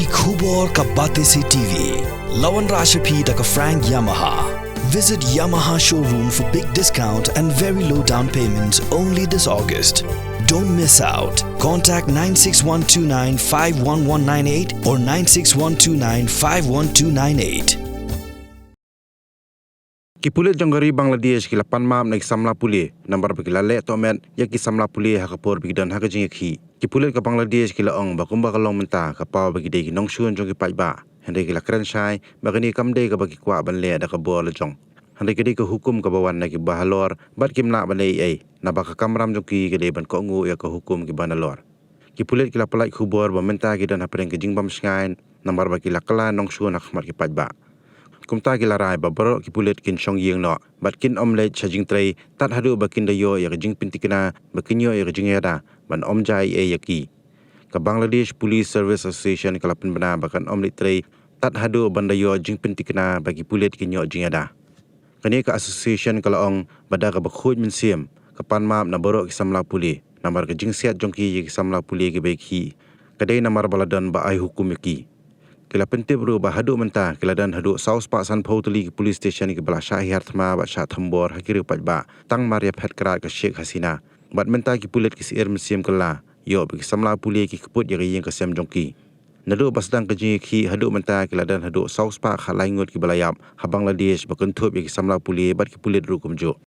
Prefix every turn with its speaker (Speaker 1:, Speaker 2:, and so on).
Speaker 1: Ki Khubor Ka Bate Se TV. Lawan Rashapi Taka Frank Yamaha. Visit Yamaha showroom for big discount and very low down payments only this August. Don't miss out. Contact 96129 51198 or 96129 51298.
Speaker 2: Kipulit janggari Bangladesh kila panmam naik samla puli nambar bagi lale tomen ya ki samla puli hakapor bagi dan hakajing ki kipulit ka Bangladesh kila ong bakumba kalong menta kapau bagi dei nongshun jong ki paiba hande kila kran shai bagani kamde ka bagi kwa banle da ka bor lejong hande kidi ka hukum ka bawan na ki bahalor bat kimna banai ai na baka kamram jong ki gede ban ko ngu ya ka hukum ki banalor kipulit kila palai khubor ba menta ki dan hapreng ki jingbam sngain nambar bagi lakala nongshun akhmat ki paiba kumta gila rai babaro kipulit kin shong yeng no bat kin omlet chajing tray tat hadu bakin dayo ya jing pintikna bakinyo ya jing yada ban omjai e yaki ka Bangladesh Police Service Association kalapan bana bakan omlet tray tat hadu bandayo jing pintikna bagi pulit kinyo jing yada kani ka association kalaong bada ka bakhud min siem ka panmap na baro ki samla puli namar ka jing siat jongki ki samla puli ki beki kadai namar baladan ba ai hukum yaki kila pentip ru ba hadu menta kila dan hadu saus pak san pautli police station ki bala syahir thma ba sya thambor hakiri pat ba tang maria phat krat ka Sheikh Hasina bat menta ki pulit ki sir musim kala yo bi samla puli ki keput ya yeng ka sem jongki nadu basdang ka ji ki hadu menta kila dan hadu saus pak khalai ngot ki balayap ha Bangladesh ba kentup ki samla puli bat ki pulit ru kumjo